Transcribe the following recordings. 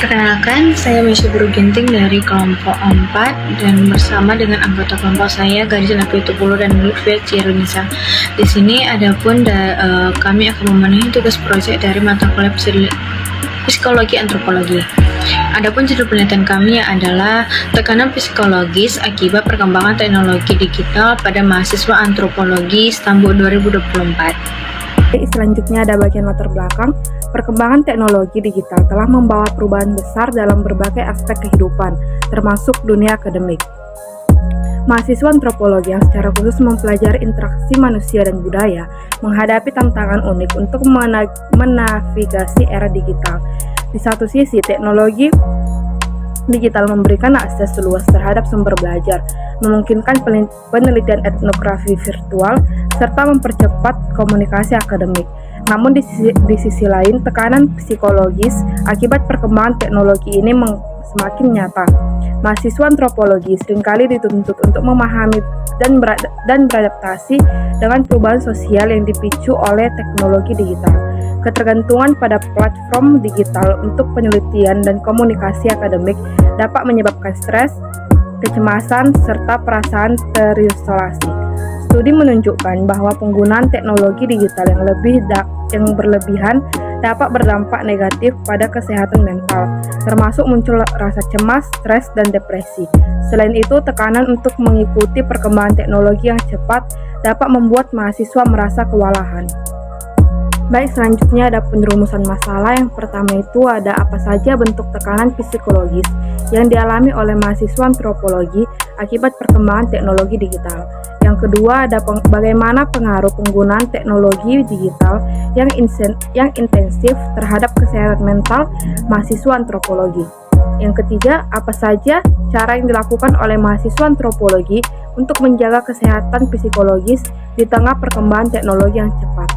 Perkenalkan, saya Misha Guru Ginting dari kelompok 4 dan bersama dengan anggota kelompok saya Gadis Anak Pitupulu dan Lutfi Cirunisa. Di sini kami akan memenuhi tugas proyek dari mata kuliah psikologi antropologi. Adapun judul penelitian kami adalah tekanan psikologis akibat perkembangan teknologi digital pada mahasiswa antropologi Istanbul 2024. Selanjutnya ada bagian latar belakang. Perkembangan teknologi digital telah membawa perubahan besar dalam berbagai aspek kehidupan, termasuk dunia akademik. Mahasiswa antropologi yang secara khusus mempelajari interaksi manusia dan budaya menghadapi tantangan unik untuk menavigasi era digital. Di satu sisi, teknologi digital memberikan akses luas terhadap sumber belajar, memungkinkan penelitian etnografi virtual, serta mempercepat komunikasi akademik. Namun di sisi lain, tekanan psikologis akibat perkembangan teknologi ini semakin nyata. Mahasiswa antropologi seringkali dituntut untuk memahami dan beradaptasi dengan perubahan sosial yang dipicu oleh teknologi digital. Ketergantungan pada platform digital untuk penelitian dan komunikasi akademik dapat menyebabkan stres, kecemasan, serta perasaan terisolasi. Studi menunjukkan bahwa penggunaan teknologi digital yang berlebihan dapat berdampak negatif pada kesehatan mental, termasuk muncul rasa cemas, stres, dan depresi. Selain itu, tekanan untuk mengikuti perkembangan teknologi yang cepat dapat membuat mahasiswa merasa kewalahan. Baik, selanjutnya ada penrumusan masalah. Yang pertama itu ada apa saja bentuk tekanan psikologis yang dialami oleh mahasiswa antropologi akibat perkembangan teknologi digital. Yang kedua ada bagaimana pengaruh penggunaan teknologi digital yang intensif terhadap kesehatan mental mahasiswa antropologi. Yang ketiga, apa saja cara yang dilakukan oleh mahasiswa antropologi untuk menjaga kesehatan psikologis di tengah perkembangan teknologi yang cepat.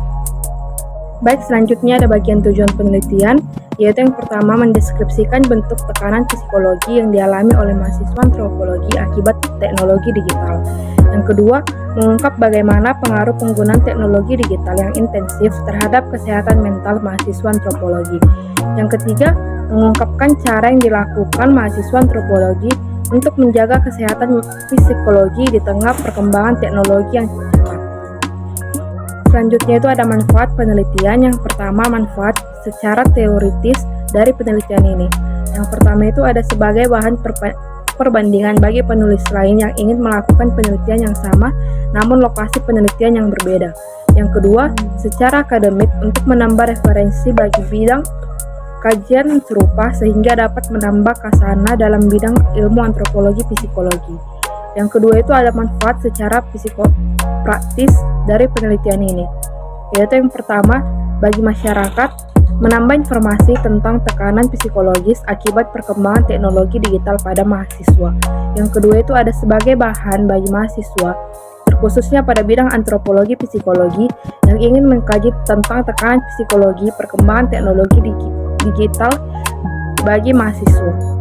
Baik, selanjutnya ada bagian tujuan penelitian, yaitu yang pertama mendeskripsikan bentuk tekanan psikologi yang dialami oleh mahasiswa antropologi akibat teknologi digital. Yang kedua, mengungkap bagaimana pengaruh penggunaan teknologi digital yang intensif terhadap kesehatan mental mahasiswa antropologi. Yang ketiga, mengungkapkan cara yang dilakukan mahasiswa antropologi untuk menjaga kesehatan psikologi di tengah perkembangan teknologi yang cepat. Selanjutnya itu ada manfaat penelitian. Yang pertama, manfaat secara teoritis dari penelitian ini. Yang pertama itu ada sebagai bahan perbandingan bagi penulis lain yang ingin melakukan penelitian yang sama namun lokasi penelitian yang berbeda. Yang kedua, secara akademik untuk menambah referensi bagi bidang kajian serupa sehingga dapat menambah kasana dalam bidang ilmu antropologi psikologi. Yang kedua itu ada manfaat secara psikopraktis dari penelitian ini, yaitu yang pertama, bagi masyarakat menambah informasi tentang tekanan psikologis akibat perkembangan teknologi digital pada mahasiswa. Yang kedua itu ada sebagai bahan bagi mahasiswa, terkhususnya pada bidang antropologi psikologi yang ingin mengkaji tentang tekanan psikologi perkembangan teknologi digital bagi mahasiswa.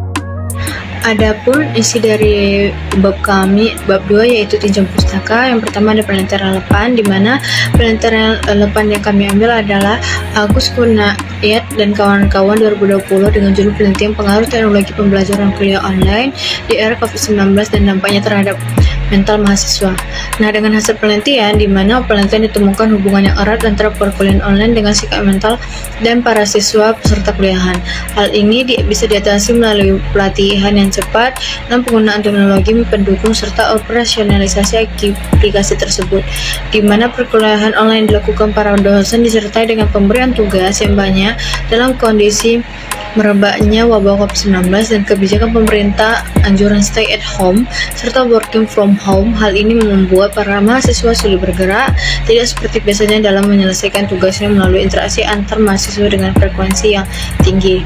Adapun isi dari bab 2 yaitu tinjau pustaka. Yang pertama ada penelitian relevan, di mana penelitian relevan yang kami ambil adalah Agus Kunayat dan kawan-kawan 2020 dengan judul penelitian pengaruh teknologi pembelajaran kuliah online di era COVID-19 dan dampaknya terhadap mental mahasiswa. Nah, dengan hasil penelitian di mana penelitian ditemukan hubungan yang erat antara perkuliahan online dengan sikap mental dan para siswa peserta kuliahan. Hal ini bisa diatasi melalui pelatihan yang cepat dan penggunaan teknologi pendukung serta operasionalisasi aplikasi tersebut, di mana perkuliahan online dilakukan para dosen disertai dengan pemberian tugas yang banyak dalam kondisi merebaknya wabah COVID-19 dan kebijakan pemerintah anjuran stay at home serta working from home. Hal ini membuat para mahasiswa sulit bergerak, tidak seperti biasanya dalam menyelesaikan tugasnya melalui interaksi antar mahasiswa dengan frekuensi yang tinggi.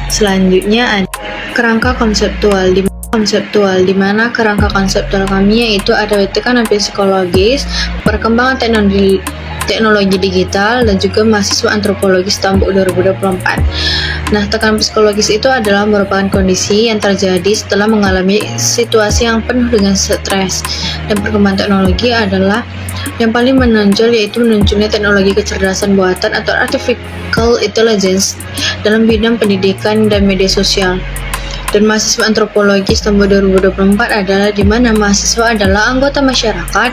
Selanjutnya ada kerangka konseptual, di mana kerangka konseptual kami yaitu ada tekanan psikologis, perkembangan teknologi digital, dan juga mahasiswa antropologi Istanbul 2024. Nah, tekanan psikologis itu adalah merupakan kondisi yang terjadi setelah mengalami situasi yang penuh dengan stres, dan perkembangan teknologi adalah Yang paling menonjol yaitu menunjuknya teknologi kecerdasan buatan atau artificial intelligence dalam bidang pendidikan dan media sosial. Dan mahasiswa antropologi tahun 2024 adalah di mana mahasiswa adalah anggota masyarakat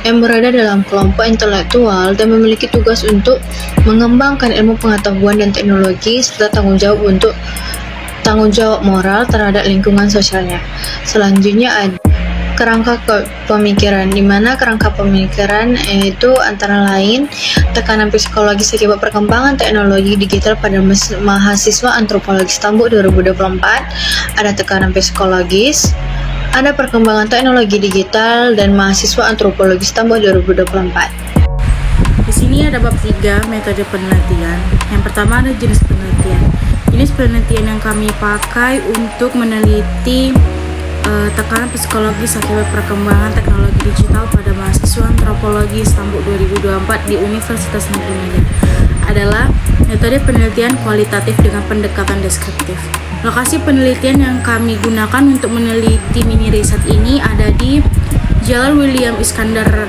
yang berada dalam kelompok intelektual dan memiliki tugas untuk mengembangkan ilmu pengetahuan dan teknologi serta tanggung jawab moral terhadap lingkungan sosialnya. Selanjutnya ada kerangka pemikiran, di mana kerangka pemikiran yaitu antara lain tekanan psikologis akibat perkembangan teknologi digital pada mahasiswa antropologi Tambuk 2024. Ada tekanan psikologis, ada perkembangan teknologi digital dan mahasiswa antropologi Tambuk 2024. Di sini ada bab 3 metode penelitian. Yang pertama ada jenis penelitian. Jenis penelitian yang kami pakai untuk meneliti tekanan psikologis akibat perkembangan teknologi digital pada mahasiswa antropologi Tambuk 2024 di Universitas Negeri Medan adalah metode penelitian kualitatif dengan pendekatan deskriptif. Lokasi penelitian yang kami gunakan untuk meneliti mini riset ini ada di Jalan William Iskandar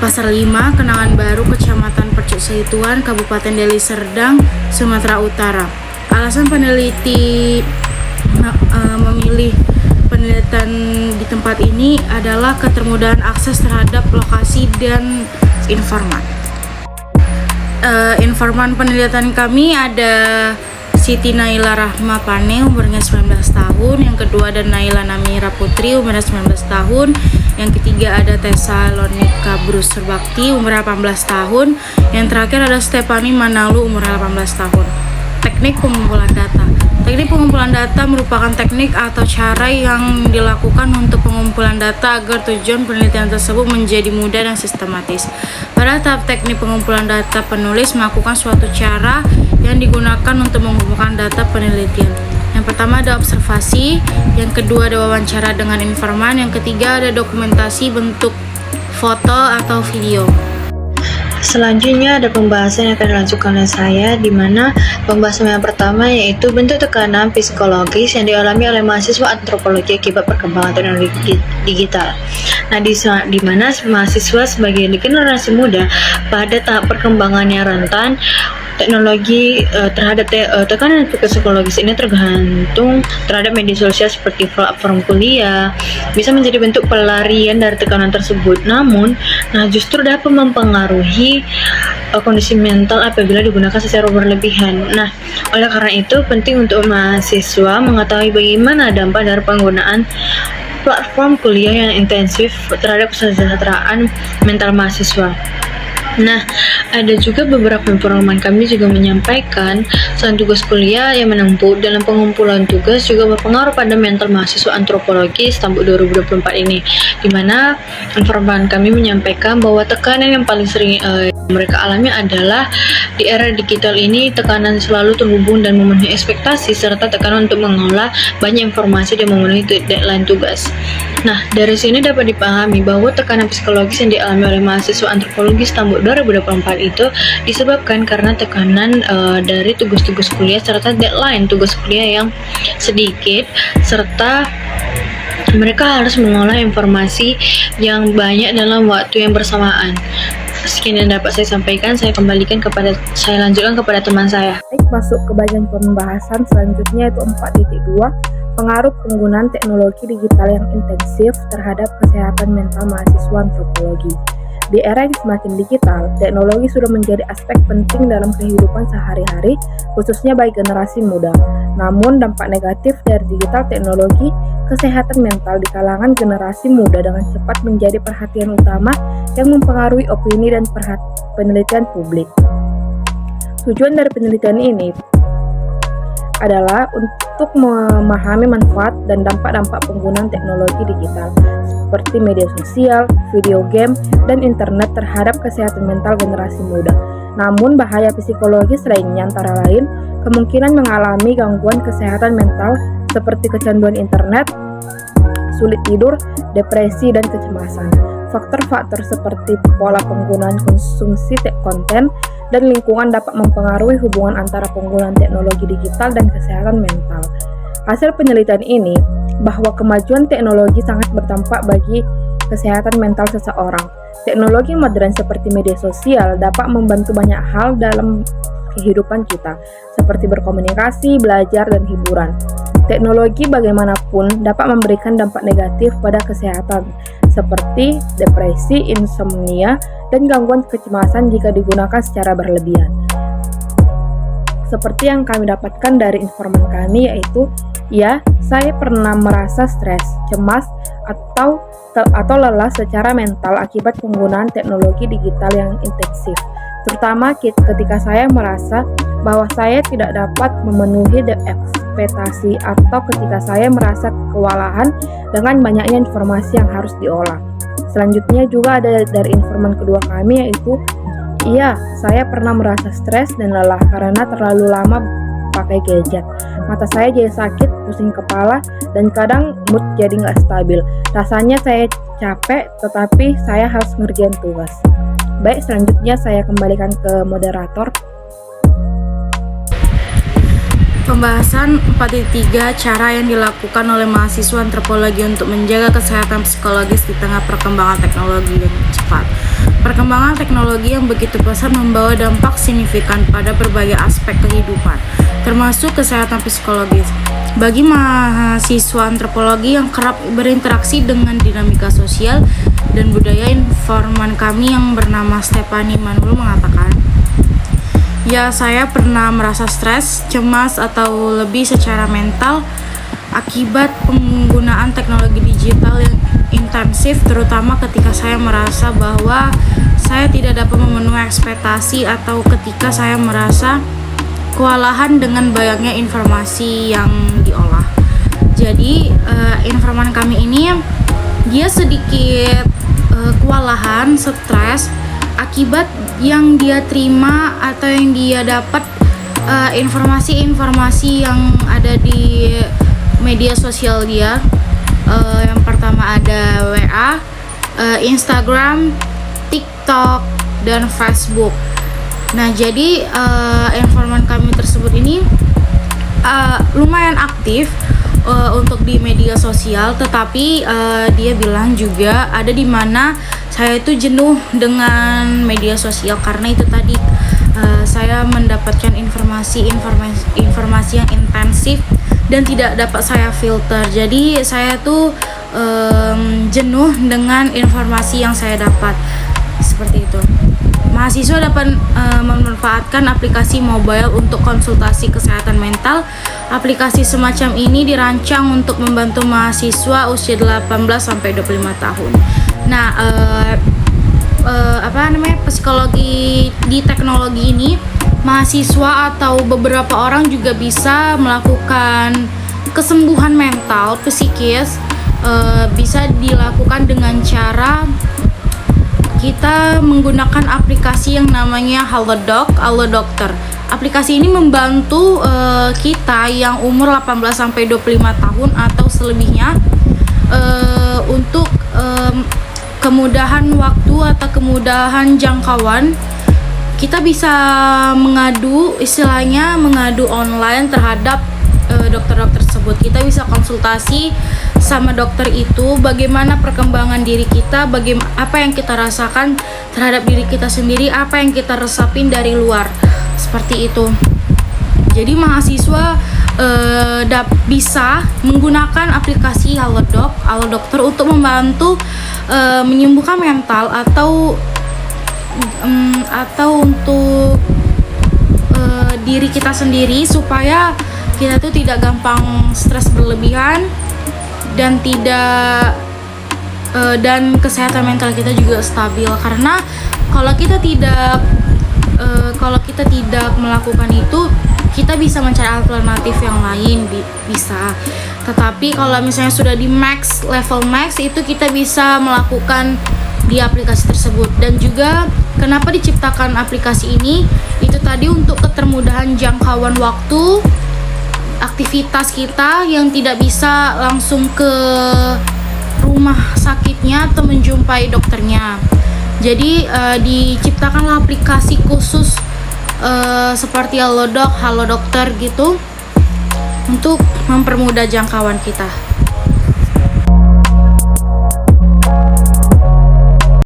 Pasar 5, Kenangan Baru, Kecamatan Percuk Seituan, Kabupaten Deli Serdang, Sumatera Utara. Alasan peneliti memilih penelitian di tempat ini adalah ketermudahan akses terhadap lokasi dan informan. Informan penelitian kami ada Siti Naila Rahma Pane, umurnya 19 tahun. Yang kedua ada Naila Namira Putri, umurnya 19 tahun. Yang ketiga ada Tessa Lonika Bruce Surbakti, umur 18 tahun. Yang terakhir ada Stephanie Manalu, umur 18 tahun. Teknik pengumpulan data. Teknik pengumpulan data merupakan teknik atau cara yang dilakukan untuk pengumpulan data agar tujuan penelitian tersebut menjadi mudah dan sistematis. Pada tahap teknik pengumpulan data, penulis melakukan suatu cara yang digunakan untuk mengumpulkan data penelitian. Yang pertama ada observasi, yang kedua ada wawancara dengan informan, yang ketiga ada dokumentasi bentuk foto atau video. Selanjutnya ada pembahasan yang akan dilanjutkan oleh saya, di mana pembahasan yang pertama yaitu bentuk tekanan psikologis yang dialami oleh mahasiswa antropologi akibat perkembangan teknologi digital. Nah, di mana mahasiswa sebagai generasi muda pada tahap perkembangan yang rentan, teknologi terhadap tekanan psikologis ini tergantung terhadap media sosial seperti platform kuliah, bisa menjadi bentuk pelarian dari tekanan tersebut. Namun, justru dapat mempengaruhi kondisi mental apabila digunakan secara berlebihan. Nah, oleh karena itu penting untuk mahasiswa mengetahui bagaimana dampak dari penggunaan platform kuliah yang intensif terhadap kesejahteraan mental mahasiswa. Nah, ada juga beberapa informan kami juga menyampaikan selain tugas kuliah yang menempuh dalam pengumpulan tugas juga berpengaruh pada mental mahasiswa antropologi Tambuk 2024 ini, di mana informan kami menyampaikan bahwa tekanan yang paling sering mereka alami adalah di era digital ini tekanan selalu terhubung dan memenuhi ekspektasi serta tekanan untuk mengolah banyak informasi dan memenuhi deadline tugas. Nah, dari sini dapat dipahami bahwa tekanan psikologis yang dialami oleh mahasiswa antropologi Tambuk 2024 itu disebabkan karena tekanan dari tugas-tugas kuliah serta deadline tugas kuliah yang sedikit, serta mereka harus mengolah informasi yang banyak dalam waktu yang bersamaan. Sekian yang dapat saya sampaikan, saya lanjutkan kepada teman saya. Baik, masuk ke bagian pembahasan selanjutnya yaitu 4.2, pengaruh penggunaan teknologi digital yang intensif terhadap kesehatan mental mahasiswa antropologi. Di era yang semakin digital, teknologi sudah menjadi aspek penting dalam kehidupan sehari-hari, khususnya bagi generasi muda. Namun, dampak negatif dari digital teknologi kesehatan mental di kalangan generasi muda dengan cepat menjadi perhatian utama yang mempengaruhi opini dan penelitian publik. Tujuan dari penelitian ini adalah untuk memahami manfaat dan dampak-dampak penggunaan teknologi digital seperti media sosial, video game, dan internet terhadap kesehatan mental generasi muda. Namun bahaya psikologis lainnya antara lain kemungkinan mengalami gangguan kesehatan mental seperti kecanduan internet, sulit tidur, depresi, dan kecemasan. Faktor-faktor seperti pola penggunaan konsumsi konten dan lingkungan dapat mempengaruhi hubungan antara penggunaan teknologi digital dan kesehatan mental. Hasil penelitian ini bahwa kemajuan teknologi sangat berdampak bagi kesehatan mental seseorang. Teknologi modern seperti media sosial dapat membantu banyak hal dalam kehidupan kita, seperti berkomunikasi, belajar, dan hiburan. Teknologi bagaimanapun dapat memberikan dampak negatif pada kesehatan, seperti depresi, insomnia, dan gangguan kecemasan jika digunakan secara berlebihan. Seperti yang kami dapatkan dari informan kami, yaitu ya, saya pernah merasa stres, cemas, atau lelah secara mental akibat penggunaan teknologi digital yang intensif. Terutama ketika saya merasa bahwa saya tidak dapat memenuhi ekspektasi atau ketika saya merasa kewalahan dengan banyaknya informasi yang harus diolah. Selanjutnya juga ada dari informan kedua kami, yaitu iya, saya pernah merasa stres dan lelah karena terlalu lama pakai gadget. Mata saya jadi sakit, pusing kepala, dan kadang mood jadi nggak stabil. Rasanya saya capek, tetapi saya harus ngerjain tugas. Baik, selanjutnya saya kembalikan ke moderator. Pembahasan 4.3 cara yang dilakukan oleh mahasiswa antropologi untuk menjaga kesehatan psikologis di tengah perkembangan teknologi yang cepat. Perkembangan teknologi yang begitu pesat membawa dampak signifikan pada berbagai aspek kehidupan, termasuk kesehatan psikologis. Bagi mahasiswa antropologi yang kerap berinteraksi dengan dinamika sosial dan budaya, informan kami yang bernama Stephanie Manul mengatakan, ya, saya pernah merasa stres, cemas, atau lebih secara mental akibat penggunaan teknologi digital yang intensif, terutama ketika saya merasa bahwa saya tidak dapat memenuhi ekspektasi atau ketika saya merasa kewalahan dengan banyaknya informasi yang diolah. Jadi, informan kami ini dia sedikit kewalahan, stres akibat yang dia terima atau yang dia dapat informasi-informasi yang ada di media sosial dia. Yang pertama ada WA, Instagram, TikTok, dan Facebook. Nah, jadi informan kami tersebut ini lumayan aktif untuk di media sosial, tetapi dia bilang juga ada di mana saya itu jenuh dengan media sosial karena itu tadi saya mendapatkan informasi yang intensif dan tidak dapat saya filter. Jadi saya tuh jenuh dengan informasi yang saya dapat, seperti itu. Mahasiswa dapat memanfaatkan aplikasi mobile untuk konsultasi kesehatan mental. Aplikasi semacam ini dirancang untuk membantu mahasiswa usia 18 sampai 25 tahun. Nah, psikologi di teknologi ini, mahasiswa atau beberapa orang juga bisa melakukan kesembuhan mental, psikis, bisa dilakukan dengan cara kita menggunakan aplikasi yang namanya Halodoc, Dokter. Aplikasi ini membantu kita yang umur 18 sampai 25 tahun atau selebihnya untuk kemudahan waktu atau kemudahan jangkauan. Kita bisa mengadu online terhadap dokter-dokter tersebut. Kita bisa konsultasi sama dokter itu, bagaimana perkembangan diri kita, apa yang kita rasakan terhadap diri kita sendiri, apa yang kita resapin dari luar, seperti itu. Jadi mahasiswa bisa menggunakan aplikasi Dokter untuk membantu menyembuhkan mental atau untuk diri kita sendiri supaya kita tuh tidak gampang stres berlebihan dan dan kesehatan mental kita juga stabil. Karena kalau kita tidak melakukan itu, kita bisa mencari alternatif yang lain, bisa. Tetapi kalau misalnya sudah di level max itu kita bisa melakukan di aplikasi tersebut. Dan juga kenapa diciptakan aplikasi ini, itu tadi untuk ketermudahan jangkauan waktu aktivitas kita yang tidak bisa langsung ke rumah sakitnya atau menjumpai dokternya. Jadi diciptakanlah aplikasi khusus seperti Halodoc, Dokter gitu untuk mempermudah jangkauan kita.